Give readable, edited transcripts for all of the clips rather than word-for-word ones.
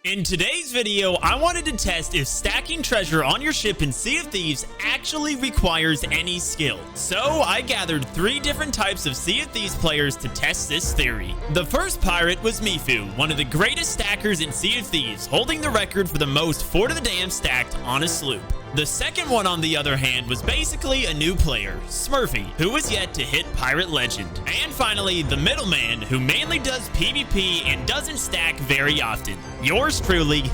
In today's video, I wanted to test if stacking treasure on your ship in Sea of Thieves actually requires any skill. So I gathered 3 different types of Sea of Thieves players to test this theory. The first pirate was Mifu, one of the greatest stackers in Sea of Thieves, holding the record for the most Fort of the Damned stacked on a sloop. The second one, on the other hand, was basically a new player, Smurfy, who was yet to hit Pirate Legend. And finally, the middleman, who mainly does PvP and doesn't stack very often. Yours truly,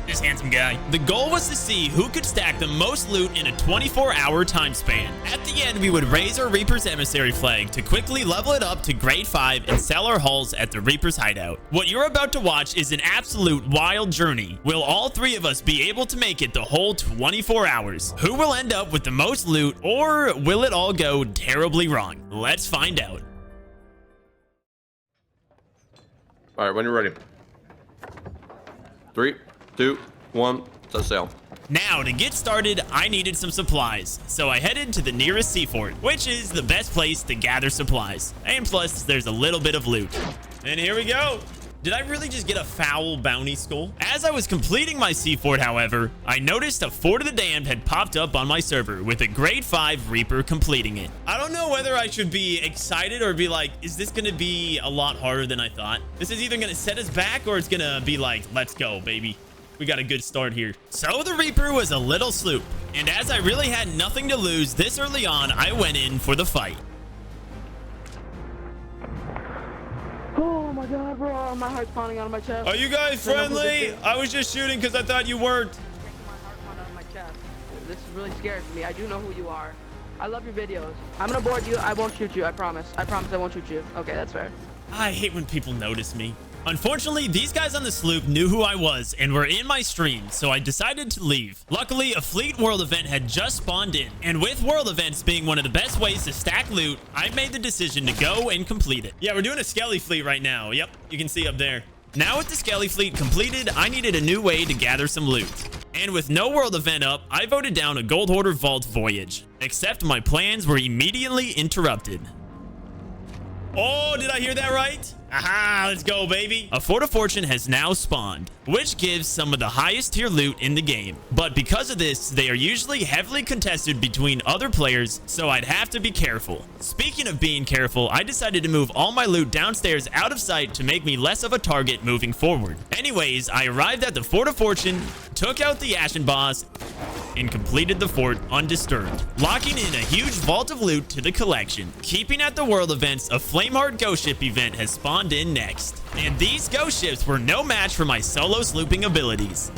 this handsome guy. The goal was to see who could stack the most loot in a 24-hour time span. At the end, we would raise our Reaper's Emissary flag to quickly level it up to grade 5 and sell our hulls at the Reaper's hideout. What you're about to watch is an absolute wild journey. Will all 3 of us be able to make it the whole 24 hours? Who will end up with the most loot, or will it all go terribly wrong? Let's find out. All right, when you're ready. 3, 2, 1, set sail. Now, to get started, I needed some supplies, so I headed to the nearest seafort, which is the best place to gather supplies. And plus, there's a little bit of loot. And here we go. Did I really just get a foul bounty skull? As I was completing my seafort, however, I noticed a Fort of the Damned had popped up on my server with a grade 5 Reaper completing it. I don't know whether I should be excited or be like, is this gonna be a lot harder than I thought? This is either gonna set us back or it's gonna be like, let's go, baby. We got a good start here. So the Reaper was a little sloop, and as I really had nothing to lose this early on, I went in for the fight. Oh my god, bro, my heart's pounding out of my chest. Are you guys friendly? I was just shooting because I thought you weren't. My heart pounding out of my chest. This is really scary for me. I do know who you are. I love your videos. I'm gonna board you. I won't shoot you. I promise. I promise I won't shoot you. Okay, that's fair. I hate when people notice me. Unfortunately, these guys on the sloop knew who I was and were in my stream, so I decided to leave. Luckily, a Fleet World event had just spawned in, and with world events being one of the best ways to stack loot, I made the decision to go and complete it. Yeah, we're doing a Skelly fleet right now. Yep, you can see up there. Now with the Skelly fleet completed, I needed a new way to gather some loot. And with no world event up, I voted down a Gold Hoarder Vault Voyage. Except my plans were immediately interrupted. Oh, did I hear that right? Aha, let's go, baby. A Fort of Fortune has now spawned, which gives some of the highest tier loot in the game. But because of this, they are usually heavily contested between other players, so I'd have to be careful. Speaking of being careful, I decided to move all my loot downstairs out of sight to make me less of a target moving forward. Anyways, I arrived at the Fort of Fortune, took out the Ashen Boss, and completed the fort undisturbed, locking in a huge vault of loot to the collection. Keeping at the world events, a Flameheart Ghost Ship event has spawned in next, and these ghost ships were no match for my solo slooping abilities.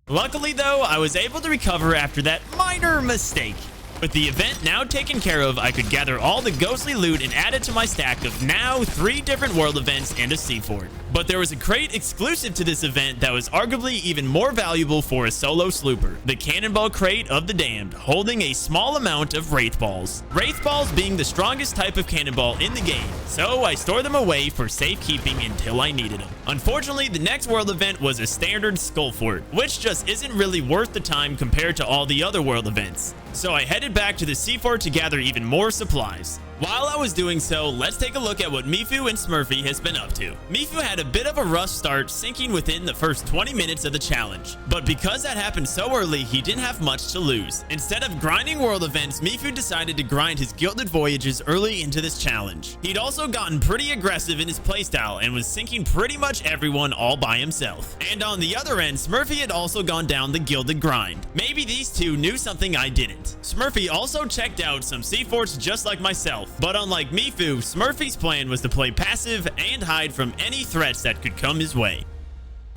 Luckily though, I was able to recover after that minor mistake. With the event now taken care of, I could gather all the ghostly loot and add it to my stack of now 3 different world events and a sea fort. But there was a crate exclusive to this event that was arguably even more valuable for a solo slooper. The Cannonball Crate of the Damned, holding a small amount of Wraith Balls. Wraith Balls being the strongest type of cannonball in the game, so I store them away for safekeeping until I needed them. Unfortunately, the next world event was a standard Skull Fort, which just isn't really worth the time compared to all the other world events. So I headed back to the sea fort to gather even more supplies. While I was doing so, let's take a look at what Mifu and Smurfy has been up to. Mifu had a bit of a rough start, sinking within the first 20 minutes of the challenge. But because that happened so early, he didn't have much to lose. Instead of grinding world events, Mifu decided to grind his Gilded voyages early into this challenge. He'd also gotten pretty aggressive in his playstyle and was sinking pretty much everyone all by himself. And on the other end, Smurfy had also gone down the Gilded grind. Maybe these two knew something I didn't. Smurfy also checked out some sea forts just like myself. But unlike Mifu, Smurfy's plan was to play passive and hide from any threats that could come his way.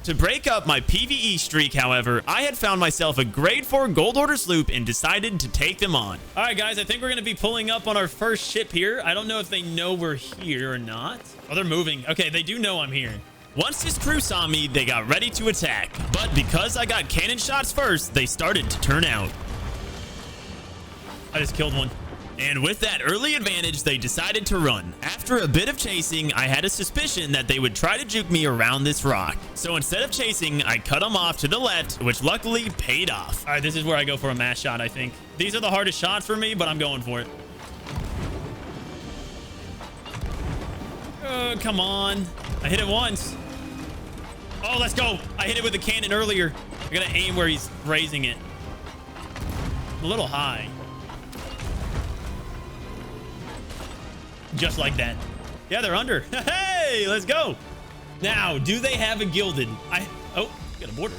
To break up my PvE streak, however, I had found myself a grade 4 Gold Hoarder sloop and decided to take them on. All right, guys, I think we're going to be pulling up on our first ship here. I don't know if they know we're here or not. Oh, they're moving. Okay, they do know I'm here. Once this crew saw me, they got ready to attack. But because I got cannon shots first, they started to turn out. I just killed one. And with that early advantage, they decided to run. After a bit of chasing, I had a suspicion that they would try to juke me around this rock. So instead of chasing, I cut them off to the left, which luckily paid off. All right, this is where I go for a mass shot, I think. These are the hardest shots for me, but I'm going for it. Come on. I hit it once. Oh, let's go. I hit it with a cannon earlier. I gotta aim where he's raising it. A little high. Just like that. Yeah, they're under. Hey, let's go. Now, do they have a gilded? Oh, got a border.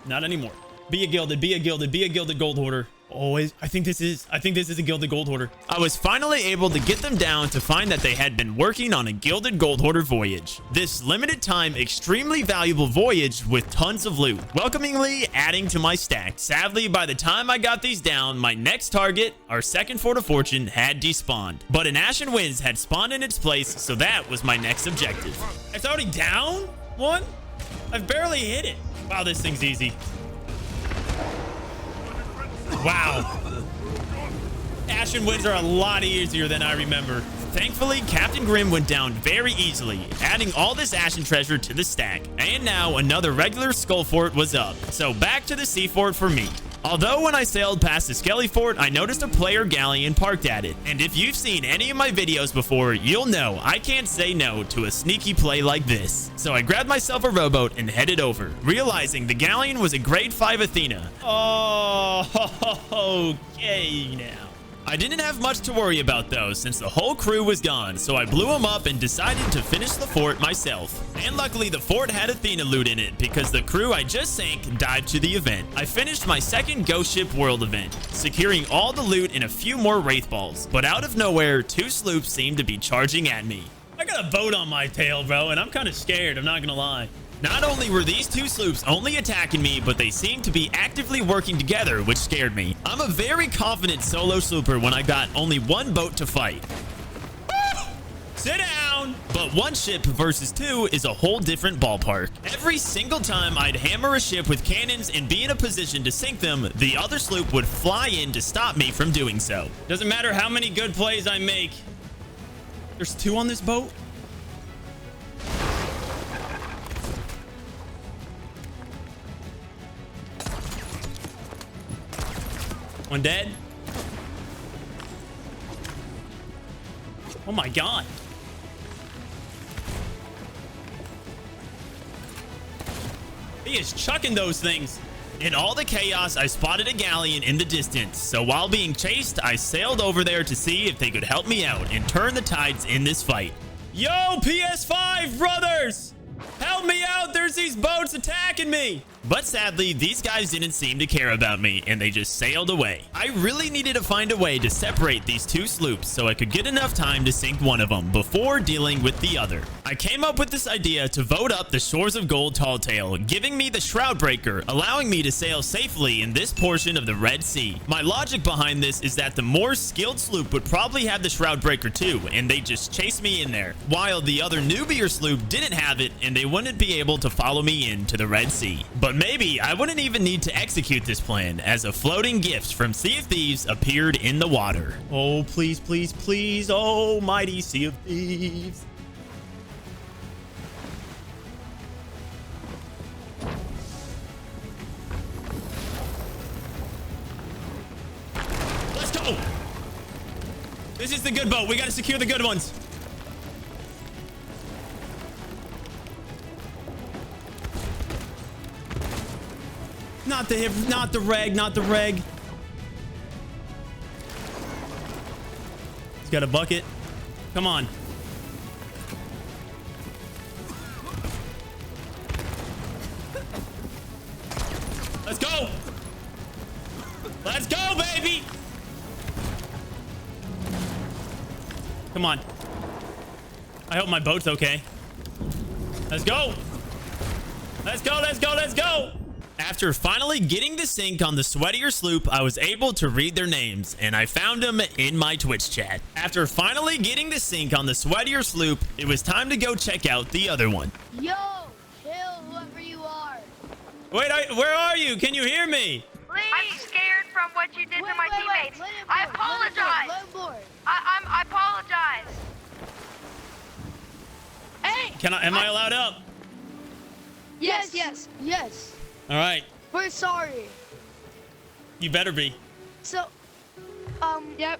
Not anymore. Be a gilded, be a gilded, be a gilded gold hoarder. Always. I think this is a gilded gold hoarder. I was finally able to get them down to find that they had been working on a gilded gold hoarder voyage. This limited time, extremely valuable voyage with tons of loot, welcomingly adding to my stack. Sadly, by the time I got these down, my next target, our second Fort of Fortune, had despawned. But an Ashen Winds had spawned in its place, so that was my next objective. It's already down? One? I've barely hit it. Wow, this thing's easy. Wow. Ashen Winds are a lot easier than I remember. Thankfully, Captain Grimm went down very easily, adding all this Ashen treasure to the stack. And now another regular Skull Fort was up. So back to the Sea Fort for me. Although when I sailed past the Skelly Fort, I noticed a player galleon parked at it. And if you've seen any of my videos before, you'll know I can't say no to a sneaky play like this. So I grabbed myself a rowboat and headed over, realizing the galleon was a grade 5 Athena. Oh, okay now. I didn't have much to worry about though, since the whole crew was gone, so I blew them up and decided to finish the fort myself. And luckily the fort had Athena loot in it, because the crew I just sank dived to the event. I finished my second Ghost Ship World event, securing all the loot and a few more Wraith Balls. But out of nowhere, 2 sloops seemed to be charging at me. I got a boat on my tail, bro, and I'm kind of scared, I'm not gonna lie. Not only were these 2 sloops only attacking me, but they seemed to be actively working together, which scared me. I'm a very confident solo slooper when I got only 1 boat to fight. Sit down! But 1 ship versus 2 is a whole different ballpark. Every single time I'd hammer a ship with cannons and be in a position to sink them, the other sloop would fly in to stop me from doing so. Doesn't matter how many good plays I make. There's 2 on this boat? One dead. Oh my god. He is chucking those things. In all the chaos, I spotted a galleon in the distance. So while being chased, I sailed over there to see if they could help me out and turn the tides in this fight. Yo, PS5 brothers! Help me out! There's these boats attacking me! But sadly, these guys didn't seem to care about me, and they just sailed away. I really needed to find a way to separate these 2 sloops so I could get enough time to sink one of them before dealing with the other. I came up with this idea to vote up the Shores of Gold Tall Tale, giving me the Shroud Breaker, allowing me to sail safely in this portion of the Red Sea. My logic behind this is that the more skilled sloop would probably have the Shroud Breaker too, and they just chase me in there, while the other newbier sloop didn't have it, and they wouldn't be able to follow me into the Red Sea. But maybe I wouldn't even need to execute this plan, as a floating gift from Sea of Thieves appeared in the water. Oh, please, please, please, oh, mighty Sea of Thieves. Let's go. This is the good boat. We got to secure the good ones. Not the hip, not the reg, not the reg. He's got a bucket. Come on. Let's go. Let's go, baby. Come on. I hope my boat's okay. Let's go. Let's go, let's go, let's go. After finally getting the sync on the sweatier sloop, I was able to read their names, and I found them in my Twitch chat. After finally getting the sync on the sweatier sloop, it was time to go check out the other one. Yo, chill, whoever you are. Wait, where are you? Can you hear me? Please. I'm scared from what you did to my teammates. I apologize. Let him board. I apologize. Hey. Am I allowed up? Yes. All right. We're sorry. You better be. So, yep.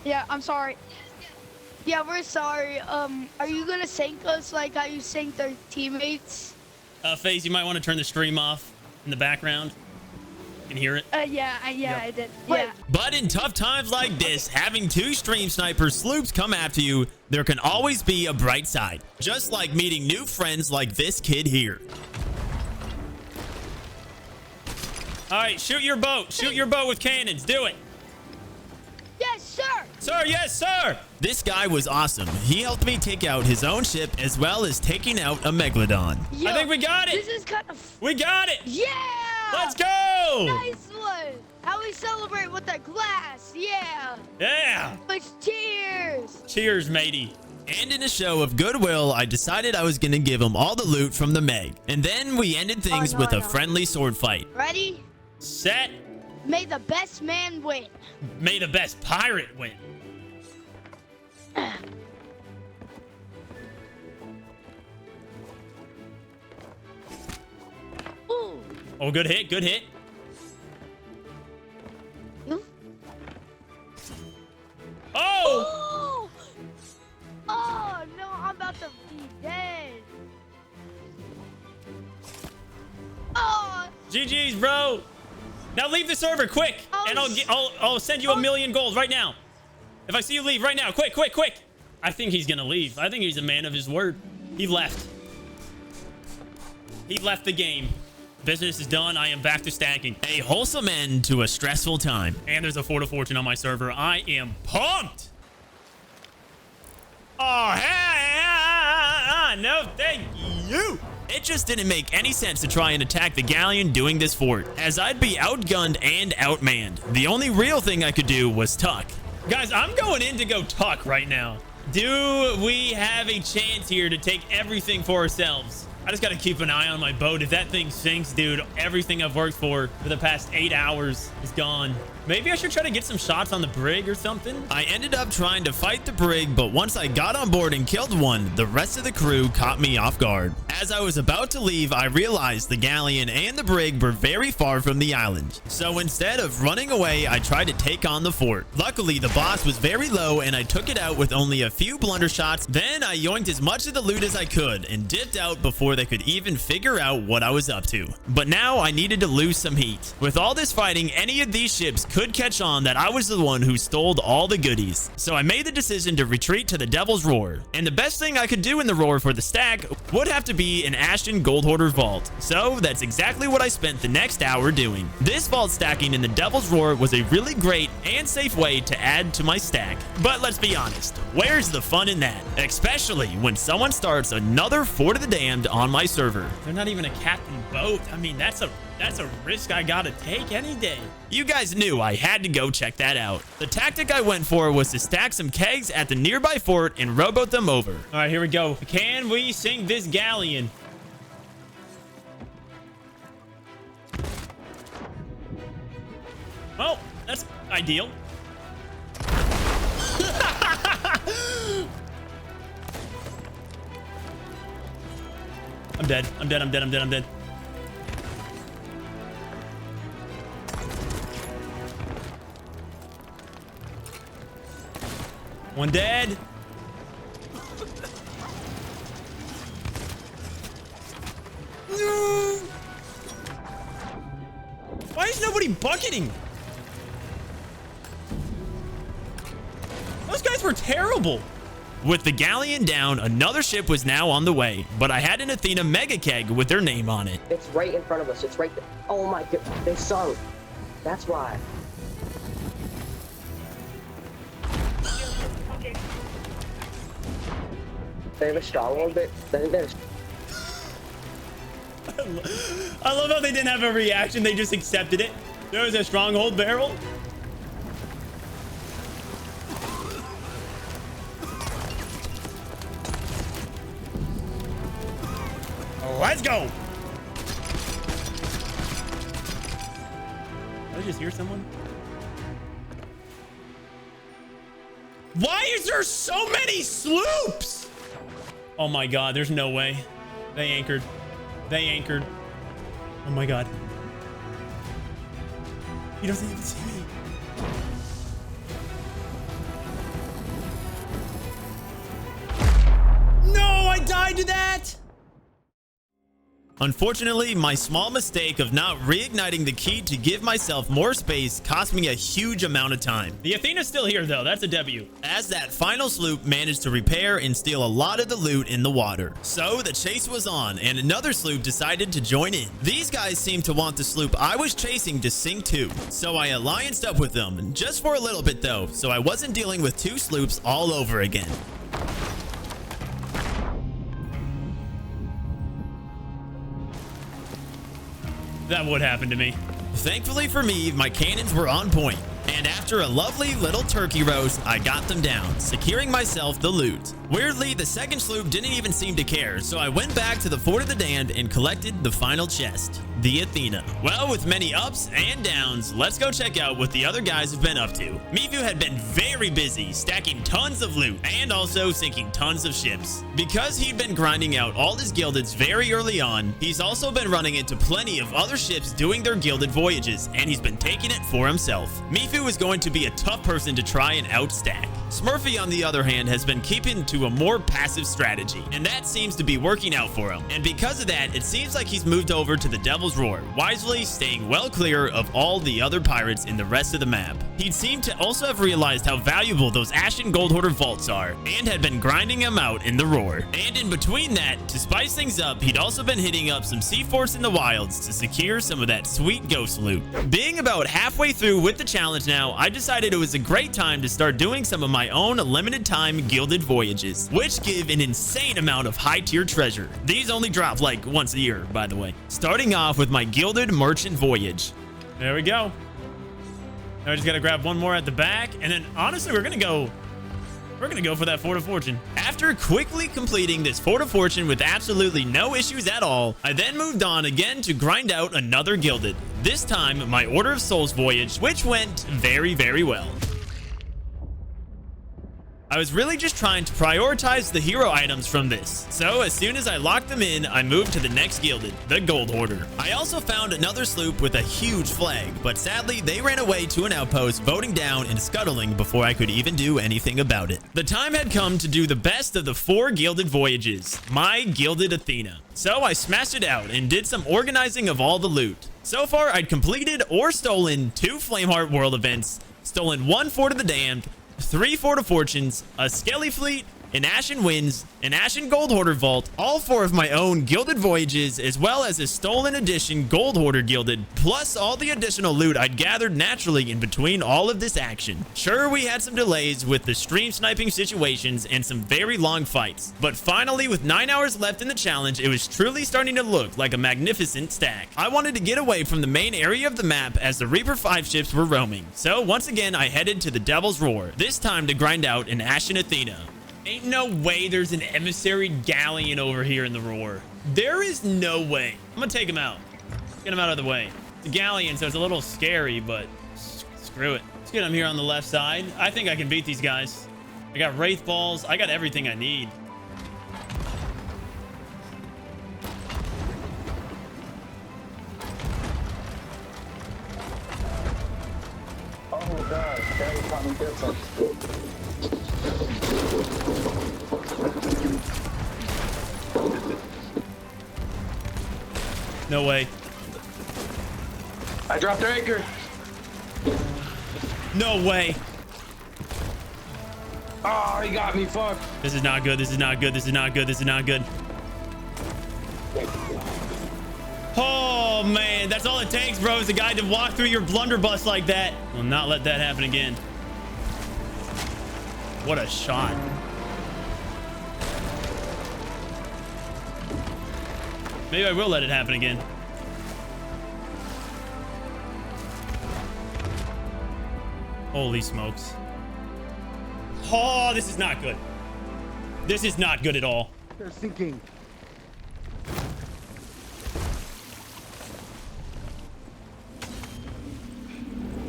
Yeah, I'm sorry. Yeah, we're sorry. Are you gonna sink us like how you sank their teammates? FaZe, you might want to turn the stream off in the background. You can hear it. Yeah, I did. Wait. Yeah. But in tough times like this, having 2 stream sniper sloops come after you, there can always be a bright side. Just like meeting new friends like this kid here. All right, shoot your boat. Shoot your boat with cannons. Do it. Yes, sir. Sir, yes, sir. This guy was awesome. He helped me take out his own ship as well as taking out a megalodon. Yo, I think we got it. This is kind of. We got it. Yeah. Let's go. Nice one. How we celebrate with a glass? Yeah. Yeah. Let's cheers. Cheers, matey. And in a show of goodwill, I decided I was going to give him all the loot from the Meg. And then we ended things with a friendly sword fight. Ready? Set. May the best man win. May the best pirate win. Ooh. Oh, good hit. Good hit. Hmm? Oh! Oh! Oh, no, I'm about to be dead. Oh! GG's, bro. Now leave the server quick, Oh, and I'll send you 1,000,000 gold right now. If I see you leave right now, quick, quick, quick. I think he's gonna leave. I think he's a man of his word. He left. He left the game. Business is done. I am back to stacking. A wholesome end to a stressful time. And there's a Fort of Fortune on my server. I am pumped. Oh, hey, no, thank you. It just didn't make any sense to try and attack the galleon doing this fort, as I'd be outgunned and outmanned. The only real thing I could do was tuck. Guys, I'm going in to go tuck right now. Do we have a chance here to take everything for ourselves? I just got to keep an eye on my boat. If that thing sinks, dude, everything I've worked for the past 8 hours is gone. Maybe I should try to get some shots on the brig or something. I ended up trying to fight the brig, but once I got on board and killed one, the rest of the crew caught me off guard. As I was about to leave, I realized the galleon and the brig were very far from the island. So instead of running away, I tried to take on the fort. Luckily, the boss was very low and I took it out with only a few blunder shots. Then I yoinked as much of the loot as I could and dipped out before they could even figure out what I was up to. But now I needed to lose some heat. With all this fighting, any of these ships could catch on that I was the one who stole all the goodies. So I made the decision to retreat to the Devil's Roar. And the best thing I could do in the Roar for the stack would have to be an Ashton Gold Hoarder vault. So that's exactly what I spent the next hour doing. This vault stacking in the Devil's Roar was a really great and safe way to add to my stack. But let's be honest, where's the fun in that? Especially when someone starts another Fort of the Damned on my server. They're not even a captain boat. I mean, that's a risk I gotta take any day. You guys knew I had to go check that out. The tactic I went for was to stack some kegs at the nearby fort and rowboat them over. All right, here we go. Can we sink this galleon? Well, that's ideal. I'm dead. I'm dead. I'm dead. I'm dead. I'm dead. One dead. No. Why is nobody bucketing? Those guys were terrible. With the galleon down, another ship was now on the way, but I had an Athena mega keg with their name on it. It's right in front of us. It's right there. Oh my god, they sunk. That's why. They have a stronghold bit. I love how they didn't have a reaction. They just accepted it. There was a stronghold barrel. Let's go. Did I just hear someone? Why is there so many sloops? Oh my god, there's no way. They anchored. They anchored. Oh my god. He doesn't even see me. do that? Unfortunately, my small mistake of not reigniting the key to give myself more space cost me a huge amount of time. The Athena's still here though, that's a W. As that final sloop managed to repair and steal a lot of the loot in the water. So the chase was on and another sloop decided to join in. These guys seemed to want the sloop I was chasing to sink too. So I allianced up with them, just for a little bit though, so I wasn't dealing with two sloops all over again. That would happen to me. Thankfully for me, my cannons were on point. And after a lovely little turkey roast, I got them down, securing myself the loot. Weirdly, the second sloop didn't even seem to care, so I went back to the Fort of the Damned and collected the final chest, the Athena. Well, with many ups and downs, let's go check out what the other guys have been up to. Mifu had been very busy, stacking tons of loot, and also sinking tons of ships. Because he'd been grinding out all his Gildeds very early on, he's also been running into plenty of other ships doing their Gilded voyages, and he's been taking it for himself. Mifu is going to be a tough person to try and outstack. Smurfy, on the other hand, has been keeping to a more passive strategy, and that seems to be working out for him. And because of that, it seems like he's moved over to the Devil's Roar, wisely staying well clear of all the other pirates in the rest of the map. He'd seemed to also have realized how valuable those Ashen Gold Hoarder vaults are, and had been grinding them out in the Roar. And in between that, to spice things up, he'd also been hitting up some sea forts in the wilds to secure some of that sweet ghost loot. Being about halfway through with the challenge now, I decided it was a great time to start doing some of my own limited time Gilded voyages, which give an insane amount of high tier treasure. These only drop like once a year, by the way. Starting off with my Gilded Merchant Voyage. There we go. Now I just gotta grab one more at the back, and then honestly, we're gonna go for that Fort of Fortune. After quickly completing this Fort of Fortune with absolutely no issues at all, I then moved on again to grind out another Gilded. This time, my Order of Souls voyage, which went very, very well. I was really just trying to prioritize the hero items from this. So as soon as I locked them in, I moved to the next Gilded, the Gold Hoarder. I also found another sloop with a huge flag, but sadly they ran away to an outpost, voting down and scuttling before I could even do anything about it. The time had come to do the best of the 4 Gilded voyages, my Gilded Athena. So I smashed it out and did some organizing of all the loot. So far, I'd completed or stolen 2 Flameheart World events, stolen 1 Fort of the Damned, 3 Fort of Fortunes, a Skelly Fleet, an Ashen Winds, an Ashen Gold Hoarder Vault, all 4 of my own Gilded voyages, as well as a stolen edition Gold Hoarder Gilded, plus all the additional loot I'd gathered naturally in between all of this action. Sure, we had some delays with the stream sniping situations and some very long fights, but finally, with 9 hours left in the challenge, it was truly starting to look like a magnificent stack. I wanted to get away from the main area of the map as the Reaper 5 ships were roaming, so once again, I headed to the Devil's Roar, this time to grind out an Ashen Athena. Ain't no way there's an emissary galleon over here in the Roar. There is no way. I'm gonna take him out. Get him out of the way. It's a galleon, so it's a little scary, but screw it. Let's get him here on the left side. I think I can beat these guys. I got Wraith Balls. I got everything I need. Oh god, Daddy taught me different. No way. I dropped their anchor. No way. Oh, he got me. Fuck. This is not good. This is not good. This is not good. This is not good. Oh, man. That's all it takes, bro, is a guy to walk through your blunderbuss like that. Will not let that happen again. What a shot. Maybe I will let it happen again. Holy smokes. Oh, this is not good. This is not good at all. They're sinking.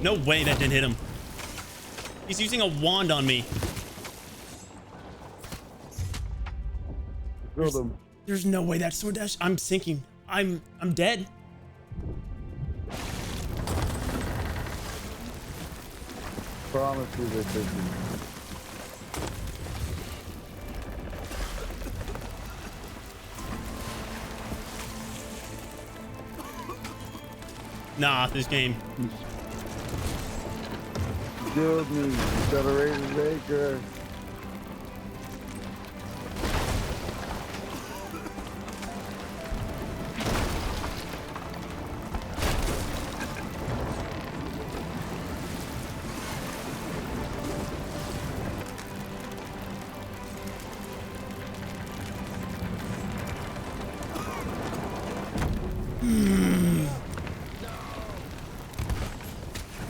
No way that didn't hit him. He's using a wand on me. Build them. There's no way that sword dash. I'm sinking. I'm dead. Promise you they're sinking. Nah, this game. Build me. Federation Baker.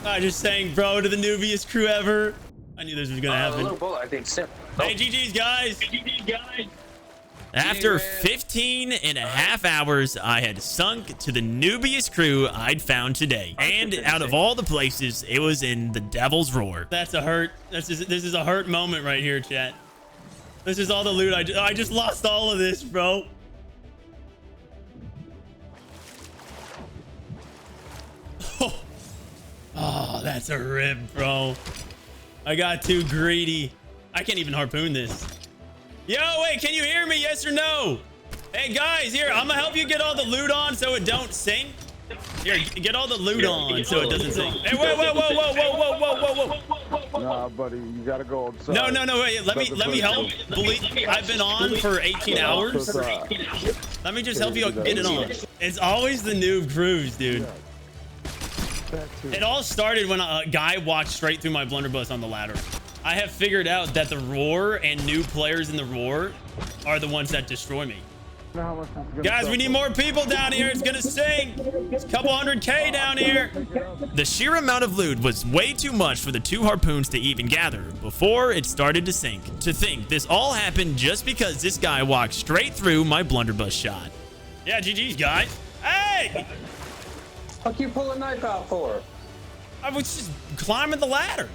I just saying bro to the noobiest crew ever. I knew this was gonna happen. Little bullet, I think. Hey, GG's, guys. After 15 and a half hours, I had sunk to the noobiest crew I'd found today. And out of all the places, it was in the Devil's Roar. That's a hurt. This is a hurt moment right here, chat. This is all the loot. I just lost all of this, bro. Oh, that's a rip, bro. I got too greedy. I can't even harpoon this. Yo, wait, can you hear me? Yes or no? Hey, guys, here, I'm gonna help you get all the loot on so it don't sink. Here, get all the loot on so it doesn't sink. Hey, whoa. Nah, buddy, you gotta go outside. No, wait, let me help. I've been on for 18 hours. Let me just help you get it on. It's always the noob crews, dude. It all started when a guy walked straight through my blunderbuss on the ladder. I have figured out that the Roar and new players in the Roar are the ones that destroy me. Guys, we need more people down here. It's gonna sink. It's a couple 100K down here. The sheer amount of loot was way too much for the 2 harpoons to even gather before it started to sink. To think this all happened just because this guy walked straight through my blunderbuss shot. Yeah, GG's, guys. Hey! Fuck you pull a knife out for? I was just climbing the ladder.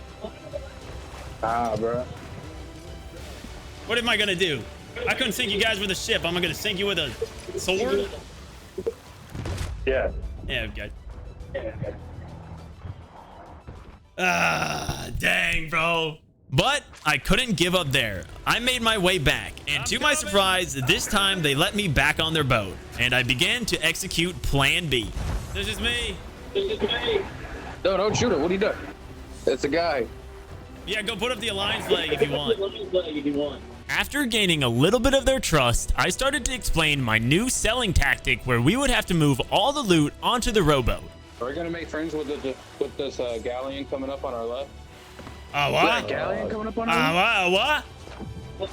Ah, bro. What am I gonna do? I couldn't sink you guys with a ship. I'm gonna sink you with a sword? Yeah. Yeah, okay. Ah, dang, bro. But I couldn't give up there. I made my way back, and to my surprise, this time they let me back on their boat, and I began to execute Plan B. This is me. No, don't shoot it. What are you doing? It's a guy. Yeah, go put up the alliance flag if you want. After gaining a little bit of their trust, I started to explain my new selling tactic where we would have to move all the loot onto the rowboat. Are we gonna make friends with this galleon coming up on our left? What? Galleon coming up on our left? What?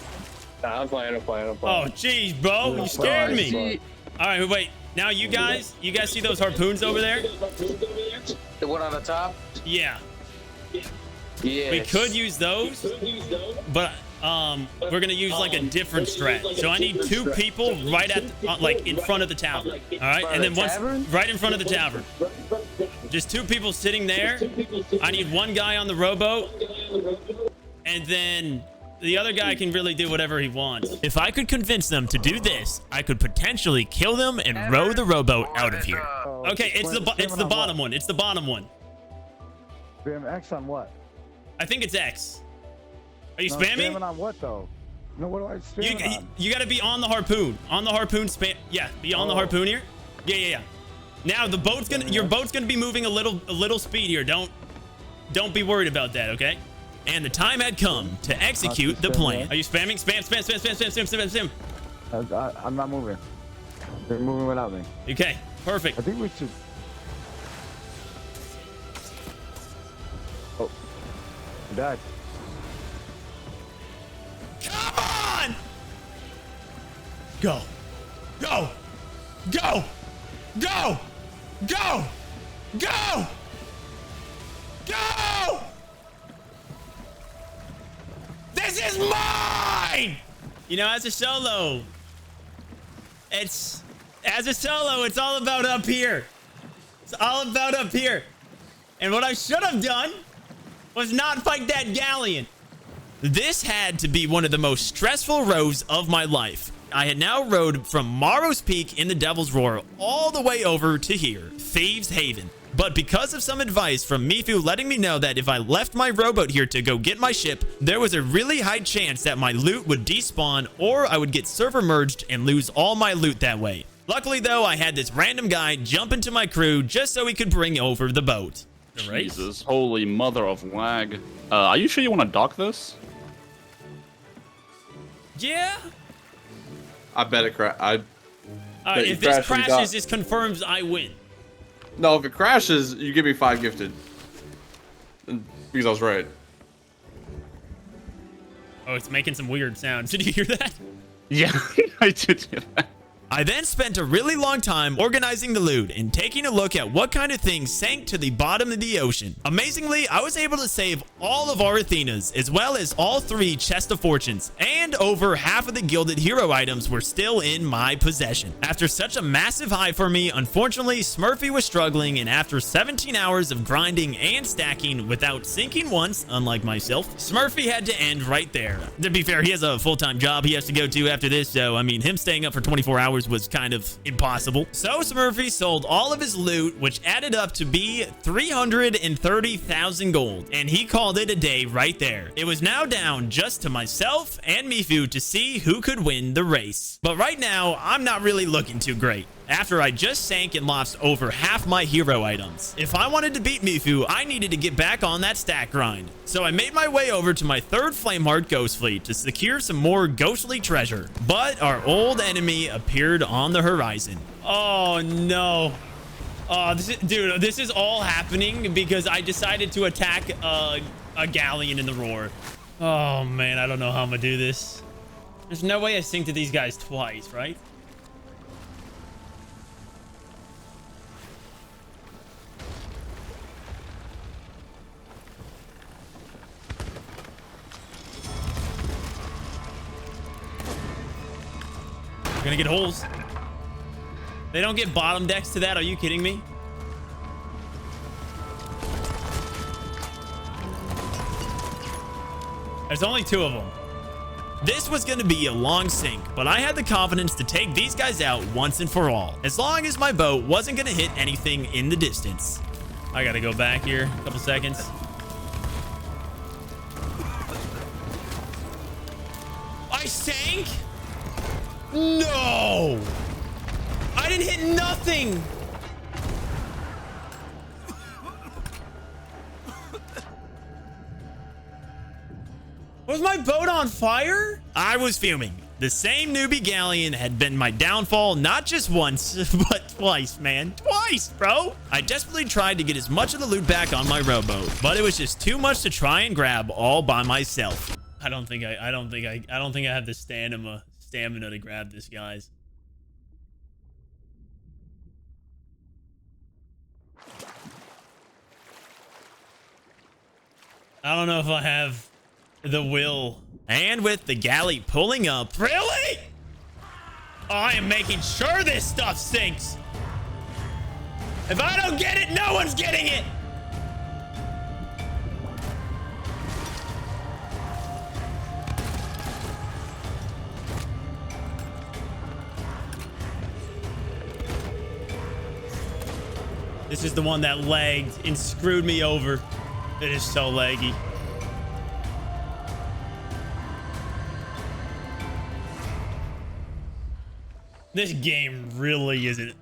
Nah, I'm playing. Oh, jeez, bro. You scared me. All right, wait. Now you guys see those harpoons over there? The one on the top? Yeah. Yeah. We could use those, but we're gonna use like a different strat. So I need 2 people right at like in front of the tavern. All right, and then once right in front of the tavern. Just 2 people sitting there. I need 1 guy on the rowboat, and then the other guy can really do whatever he wants. If I could convince them to do this, I could potentially kill them and row the rowboat out of here. Okay, it's the bottom one. It's the bottom one. Spam X on what? I think it's X. Are you No, spamming? Spamming on what though? No, what do I spam on? You gotta be on the harpoon. On the harpoon spam. Yeah, be on the harpoon here. Yeah. Now the boat's your boat's gonna be moving a little speed here. Don't be worried about that, okay? And the time had come to execute the plan. Are you spamming? Spam. I'm not moving. They're moving without me. Okay, perfect. I think we should. Oh, I died. Come on! Go! This is mine! You know, as a solo, it's all about up here. It's all about up here. And what I should have done was not fight that galleon. This had to be one of the most stressful rows of my life. I had now rowed from Morrow's Peak in the Devil's Roar all the way over to here, Thieves Haven. But because of some advice from Mifu letting me know that if I left my rowboat here to go get my ship, there was a really high chance that my loot would despawn or I would get server merged and lose all my loot that way. Luckily, though, I had this random guy jump into my crew just so he could bring over the boat. The race? Jesus, holy mother of lag. Are you sure you want to dock this? Yeah. I bet it bet if it this crashes, crashes, this confirms I win. No, if it crashes, you give me 5 gifted. Because I was right. Oh, it's making some weird sounds. Did you hear that? Yeah, I did hear that. I then spent a really long time organizing the loot and taking a look at what kind of things sank to the bottom of the ocean. Amazingly, I was able to save all of our Athenas, as well as all 3 chests of fortunes, and over half of the gilded hero items were still in my possession. After such a massive high for me, unfortunately, Smurfy was struggling, and after 17 hours of grinding and stacking without sinking once, unlike myself, Smurfy had to end right there. To be fair, he has a full-time job he has to go to after this, so I mean, him staying up for 24 hours was kind of impossible. So Smurfy sold all of his loot, which added up to be 330,000 gold, and he called it a day right there. It was now down just to myself and Mifu to see who could win the race. But right now, I'm not really looking too great, after I just sank and lost over half my hero items. If I wanted to beat Mifu, I needed to get back on that stack grind. So I made my way over to my 3rd Flameheart Ghost Fleet to secure some more ghostly treasure. But our old enemy appeared on the horizon. Oh no. Oh, this is all happening because I decided to attack a galleon in the roar. Oh man, I don't know how I'm gonna do this. There's no way I synced to these guys twice, right? We're gonna get holes. They don't get bottom decks to that. Are you kidding me? There's only 2 of them. This was gonna be a long sink, but I had the confidence to take these guys out once and for all, as long as my boat wasn't gonna hit anything in the distance. I gotta go back here a couple seconds. I sank? No! I didn't hit nothing! Was my boat on fire? I was fuming. The same newbie galleon had been my downfall not just once, but twice, man. Twice, bro. I desperately tried to get as much of the loot back on my rowboat, but it was just too much to try and grab all by myself. I don't think I have the stamina to grab this, guys. I don't know if I have the will. And with the galley pulling up. Really? I am making sure this stuff sinks. If I don't get it, no one's getting it. This is the one that lagged and screwed me over. It is so laggy. This game really isn't.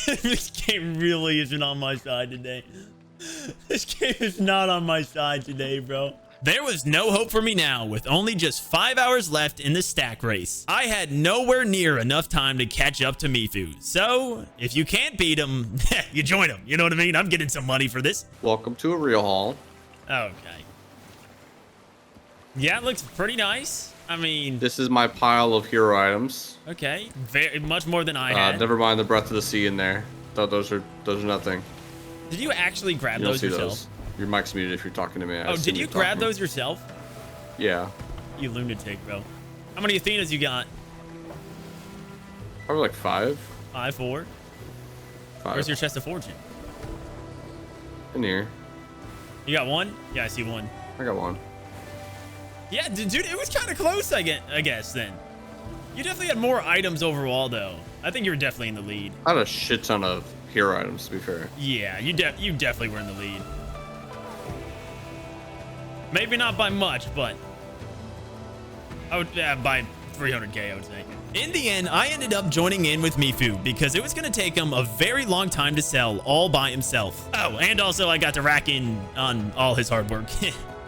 This game really isn't on my side today. This game is not on my side today, bro. There was no hope for me now, with only just 5 hours left in the stack race. I had nowhere near enough time to catch up to Mifu. So, if you can't beat him, you join him. You know what I mean? I'm getting some money for this. Welcome to a real haul. Okay. Yeah, it looks pretty nice. I mean... This is my pile of hero items. Okay. Very much more than I had. Never mind the Breath of the Sea in there. Those are nothing. Did you actually grab those yourself? Your mic's muted if you're talking to me. Oh, did you grab those yourself? Yeah. You lunatic, bro. How many Athenas you got? Probably like 5. 4. 5. Where's your chest of fortune? In here. You got 1? Yeah, I see 1. I got 1. Yeah, dude, it was kind of close, I guess, then. You definitely had more items overall, though. I think you were definitely in the lead. I had a shit ton of hero items, to be fair. Yeah, you definitely were in the lead. Maybe not by much, but I would by 300k, I would say. In the end, I ended up joining in with Mifu because it was going to take him a very long time to sell all by himself. Oh, and also I got to rack in on all his hard work.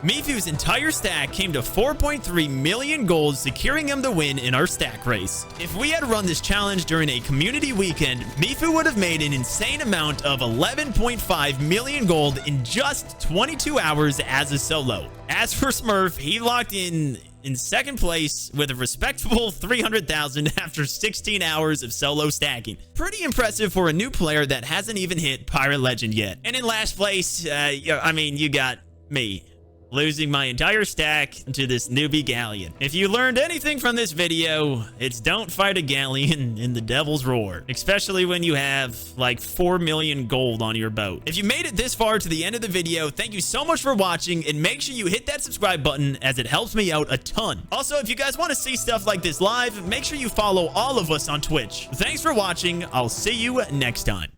Mifu's entire stack came to 4.3 million gold, securing him the win in our stack race. If we had run this challenge during a community weekend, Mifu would have made an insane amount of 11.5 million gold in just 22 hours as a solo. As for Smurf, he locked in second place with a respectable 300,000 after 16 hours of solo stacking. Pretty impressive for a new player that hasn't even hit Pirate Legend yet. And in last place, I mean, you got me, losing my entire stack to this newbie galleon. If you learned anything from this video, it's don't fight a galleon in the Devil's Roar, especially when you have like 4 million gold on your boat. If you made it this far to the end of the video, thank you so much for watching, and make sure you hit that subscribe button as it helps me out a ton. Also, if you guys want to see stuff like this live, make sure you follow all of us on Twitch. Thanks for watching. I'll see you next time.